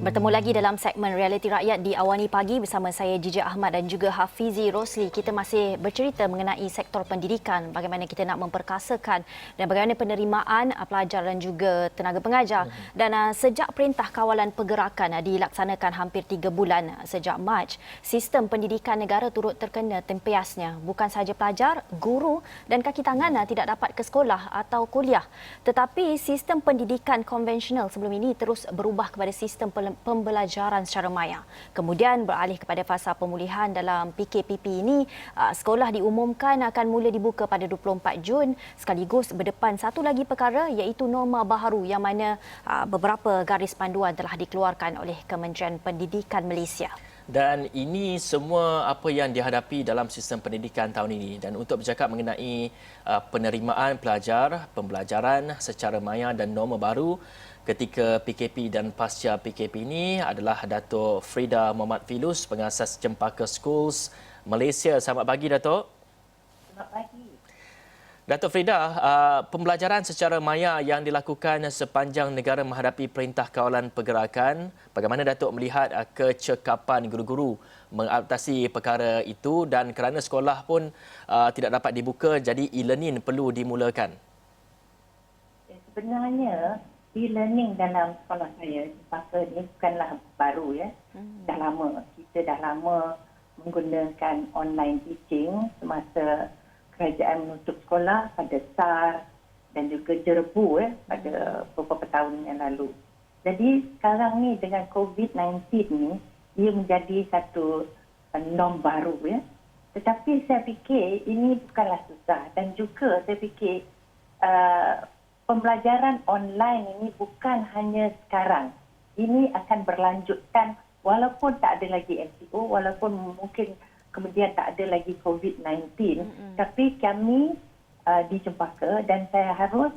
Bertemu lagi dalam segmen Realiti Rakyat di Awani Pagi bersama saya Jija Ahmad dan juga Hafizi Rosli. Kita masih bercerita mengenai sektor pendidikan, bagaimana kita nak memperkasakan dan bagaimana penerimaan pelajar dan juga tenaga pengajar. Dan sejak Perintah Kawalan Pergerakan dilaksanakan hampir 3 bulan sejak Mac, sistem pendidikan negara turut terkena tempiasnya. Bukan sahaja pelajar, guru dan kaki tangan tidak dapat ke sekolah atau kuliah. Tetapi sistem pendidikan konvensional sebelum ini terus berubah kepada sistem pembelajaran secara maya. Kemudian beralih kepada fasa pemulihan dalam PKPP ini, sekolah diumumkan akan mula dibuka pada 24 Jun sekaligus berdepan satu lagi perkara iaitu norma baharu yang mana beberapa garis panduan telah dikeluarkan oleh Kementerian Pendidikan Malaysia. Dan ini semua apa yang dihadapi dalam sistem pendidikan tahun ini. Dan untuk bercakap mengenai penerimaan pelajar, pembelajaran secara maya dan norma baru ketika PKP dan pasca PKP ini adalah Dato' Frida Muhammad Filus, pengasas Cempaka Schools Malaysia. Selamat pagi, Dato'. Selamat pagi. Dato' Frida, pembelajaran secara maya yang dilakukan sepanjang negara menghadapi Perintah Kawalan Pergerakan, bagaimana Dato' melihat kecekapan guru-guru mengadaptasi perkara itu dan kerana sekolah pun tidak dapat dibuka, jadi e-learning perlu dimulakan? Sebenarnya e-learning dalam sekolah saya, Cempaka ini bukanlah baru ya. Dah lama, kita dah lama menggunakan online teaching semasa kerajaan menutup sekolah pada SAR dan juga Jerebu pada beberapa tahun yang lalu. Jadi sekarang ni dengan COVID-19 ni, ia menjadi satu norm baru ya. Tetapi saya fikir ini bukanlah susah dan juga saya fikir pembelajaran online ini bukan hanya sekarang. Ini akan berlanjutkan walaupun tak ada lagi MCO, walaupun mungkin kemudian tak ada lagi COVID-19. Tapi kami di Cempaka dan saya harus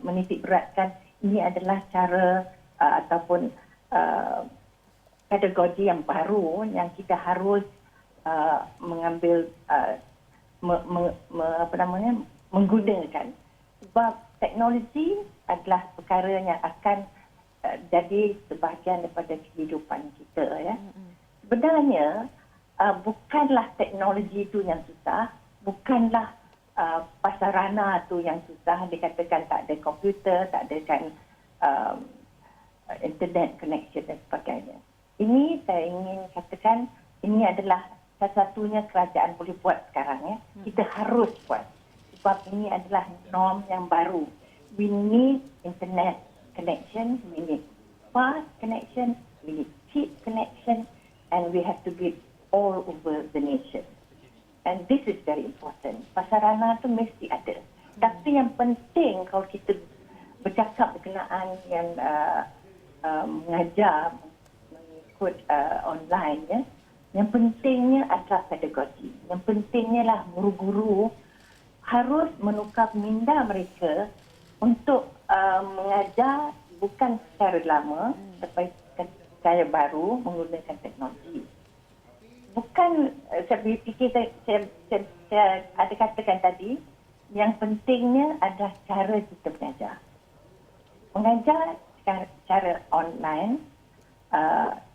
menitik beratkan ini adalah cara ataupun pedagogi yang baru yang kita harus mengambil menggunakan. Sebab teknologi adalah perkara yang akan jadi sebahagian daripada kehidupan kita ya. Sebenarnya bukanlah teknologi itu yang susah, bukanlah prasarana itu yang susah, dikatakan tak ada komputer, tak ada kan internet connection dan sebagainya. Ini saya ingin katakan ini adalah satu-satunya kerajaan boleh buat sekarang ya. Kita harus buat. Sebab ini adalah norm yang baru. We need internet connection, we need fast connection, we need cheap connection, and we have to be all over the nation. And this is very important. Prasarana itu mesti ada. Tapi yang penting kalau kita bercakap berkenaan yang mengajar mengikut online ya, yang pentingnya adalah pedagogi. Yang pentingnya lah guru-guru harus menukar minda mereka untuk mengajar bukan secara lama, tetapi secara baru menggunakan teknologi. Bukan, saya fikir saya ada katakan tadi, yang pentingnya adalah cara kita mengajar. Mengajar secara online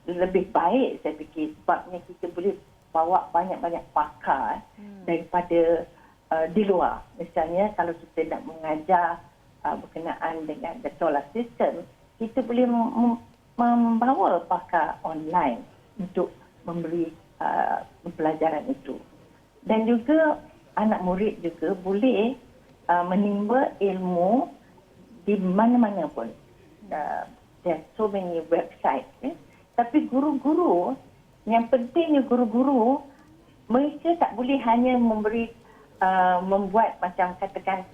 lebih baik saya fikir sebabnya kita boleh bawa banyak-banyak pakar daripada di luar. Misalnya kalau kita nak mengajar berkenaan dengan the solar system, kita boleh membawa pakar online untuk memberi pelajaran itu. Dan juga anak murid juga boleh menimba ilmu di mana-mana pun. There are so many websites. Tapi guru-guru, yang pentingnya guru-guru, mereka tak boleh hanya membuat macam katakan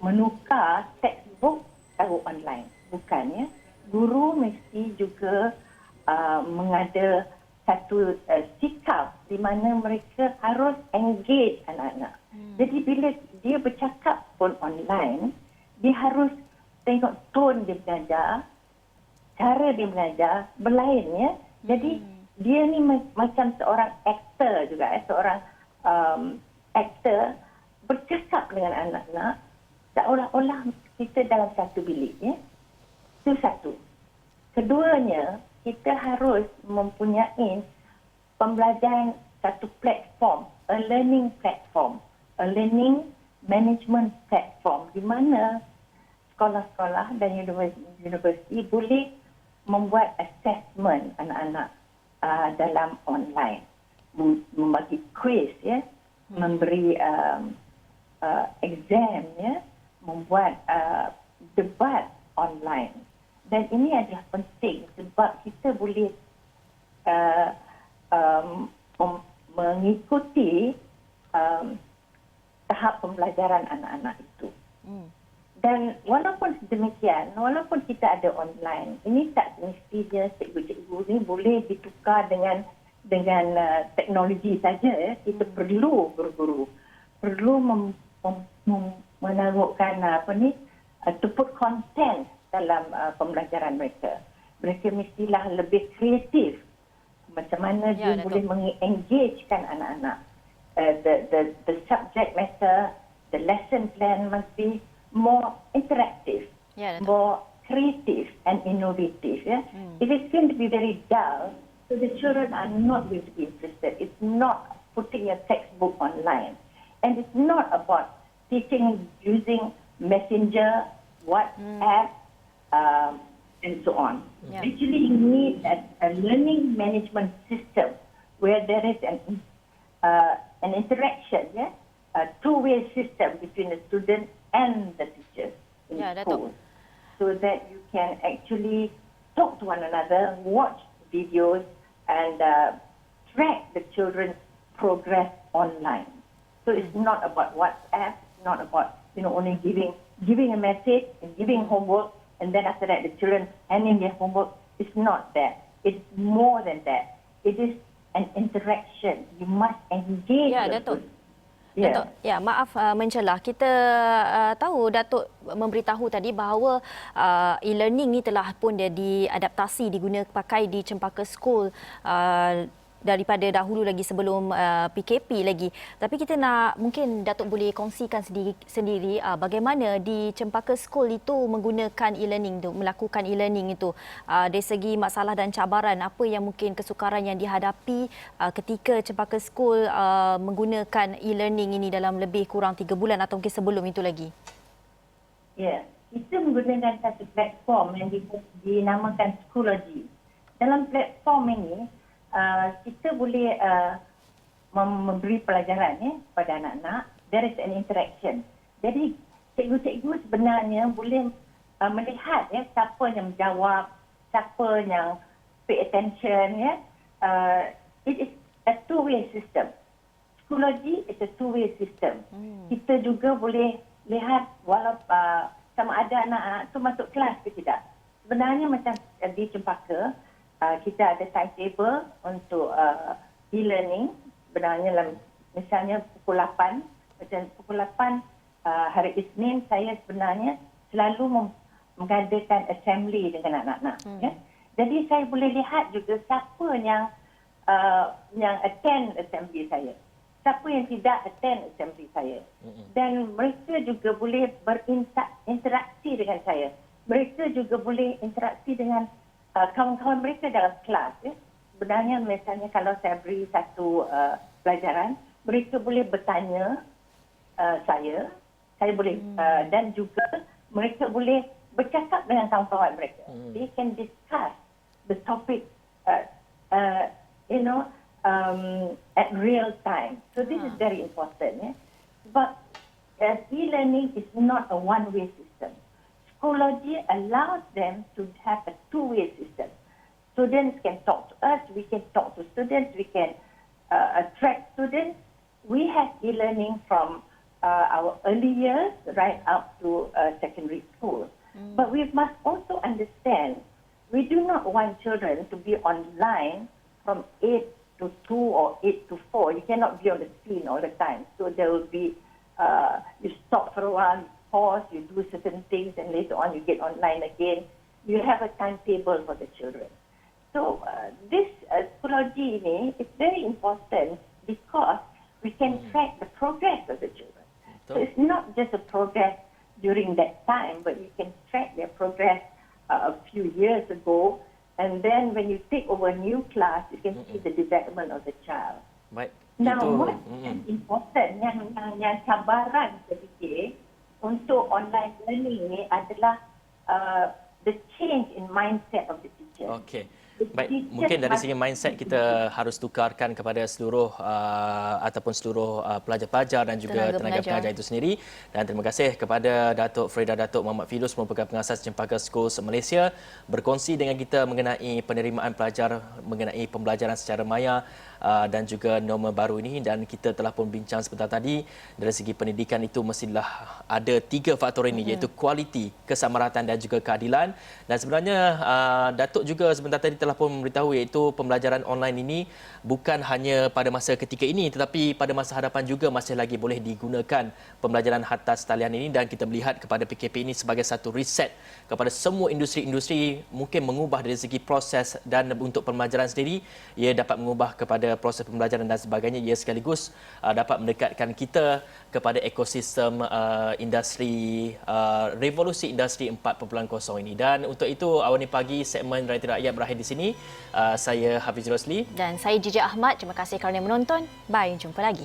menukar textbook taruh online. Bukan ya. Guru mesti juga mengada satu sikap di mana mereka harus engage anak-anak. Jadi bila dia bercakap pun online, dia harus tengok tone dia mengajar, cara dia mengajar berlain ya. Jadi dia ni macam seorang aktor juga, seorang aktor bercakap dengan anak-anak seolah-olah kita dalam satu bilik ya. Itu satu. Keduanya, kita harus mempunyai pembelajaran satu platform, a learning platform, a learning management platform di mana sekolah-sekolah dan universiti boleh membuat assessment anak-anak dalam online, membagi quiz, ya, memberi exam, ya, membuat debat online. Dan ini adalah penting sebab kita boleh mengikuti tahap pembelajaran anak-anak itu. Dan walaupun demikian, walaupun kita ada online, ini tak mestinya cikgu-cikgu ini boleh ditukar dengan teknologi saja. Ya. Kita perlu guru-guru, perlu menaruhkan to put content dalam pembelajaran mereka. Mereka mestilah lebih kreatif. Macam mana dia boleh meng-engagekan anak-anak. The subject matter, the lesson plan must be more interactive, more creative and innovative. Yeah? If it's going to be very dull, so the children are not going to be interested. It's not putting a textbook online. And it's not about teaching using Messenger, WhatsApp, and so on. Yeah. Actually, you need a learning management system where there is an interaction, yeah? A two-way system between the student and the teachers in school, so that you can actually talk to one another, watch videos, and track the children's progress online. So it's not about WhatsApp, it's not about only giving a message and giving homework, and then after that the children handing their homework. It's not that. It's more than that. It is an interaction. You must engage. Ya, Datuk. Datuk, ya, maaf mencelah. Kita tahu Datuk memberitahu tadi bahawa e-learning ni telah pun dia diadaptasi, digunakan pakai di Cempaka School daripada dahulu lagi sebelum PKP lagi. Tapi kita nak, mungkin Datuk boleh kongsikan sendiri bagaimana di Cempaka School itu menggunakan e-learning tu, melakukan e-learning itu. Dari segi masalah dan cabaran, apa yang mungkin kesukaran yang dihadapi ketika Cempaka School menggunakan e-learning ini dalam lebih kurang 3 bulan atau mungkin sebelum itu lagi? Ya, kita menggunakan satu platform yang dinamakan Schoology. Dalam platform ini, kita boleh memberi pelajaran kepada anak-anak. There is an interaction. Jadi cikgu-cikgu sebenarnya boleh melihat siapa yang menjawab, siapa yang pay attention. It is a two-way system. Schoology is a two-way system. Kita juga boleh lihat walaupun sama ada anak-anak itu masuk kelas ke tidak. Sebenarnya macam di Cempaka, kita ada timetable untuk e-learning. Sebenarnya misalnya pukul 8, macam pukul 8 hari Isnin, saya sebenarnya selalu mengadakan assembly dengan anak-anak. Ya. Jadi saya boleh lihat juga siapa yang attend assembly saya, siapa yang tidak attend assembly saya. Dan mereka juga boleh berinteraksi dengan saya. Mereka juga boleh interaksi dengan kawan-kawan mereka dalam kelas. Sebenarnya misalnya kalau saya beri satu pelajaran, mereka boleh bertanya saya boleh dan juga mereka boleh bercakap dengan kawan-kawan mereka. They can discuss the topic at real time. So this is very important. But e-learning is not a one-way system. Schoology allows them to have a two-way system. Students can talk to us, we can talk to students, we can attract students. We have e-learning from our early years right up to secondary school. But we must also understand, we do not want children to be online from 8 to 2 or 8 to 4. You cannot be on the screen all the time. So there will be, you stop for a while, pause, you do certain things, and later on you get online again. You have a timetable for the children. So this Schoology is very important because we can track the progress of the children. So it's not just a progress during that time, but you can track their progress a few years ago, And then when you take over a new class, you can see the development of the child. Baik. Now, Itu what is important, yang cabaran saya fikir untuk online learning ni adalah the change in mindset of the teacher. okey. Baik, mungkin dari segi mindset kita harus tukarkan kepada seluruh ataupun seluruh pelajar-pelajar dan juga tenaga pengajar itu sendiri. Dan terima kasih kepada Datuk Freda Datuk Muhammad Firus merupakan pengasas Cempaka Schools Malaysia berkongsi dengan kita mengenai penerimaan pelajar mengenai pembelajaran secara maya dan juga norma baru ini. Dan kita telah pun bincang sebentar tadi dari segi pendidikan itu mestilah ada 3 faktor ini iaitu kualiti, kesamaratan dan juga keadilan. Dan sebenarnya Datuk juga sebentar tadi telah pun memberitahu iaitu pembelajaran online ini bukan hanya pada masa ketika ini tetapi pada masa hadapan juga masih lagi boleh digunakan pembelajaran atas talian ini. Dan kita melihat kepada PKP ini sebagai satu reset kepada semua industri-industri, mungkin mengubah dari segi proses dan untuk pembelajaran sendiri ia dapat mengubah kepada proses pembelajaran dan sebagainya. Ia sekaligus dapat mendekatkan kita kepada ekosistem industri revolusi industri 4.0 ini. Dan untuk itu awal ni pagi segmen Realiti Rakyat berakhir di sini. Saya Hafiz Rosli dan saya Jijak Ahmad. Terima kasih kerana menonton. Bye, jumpa lagi.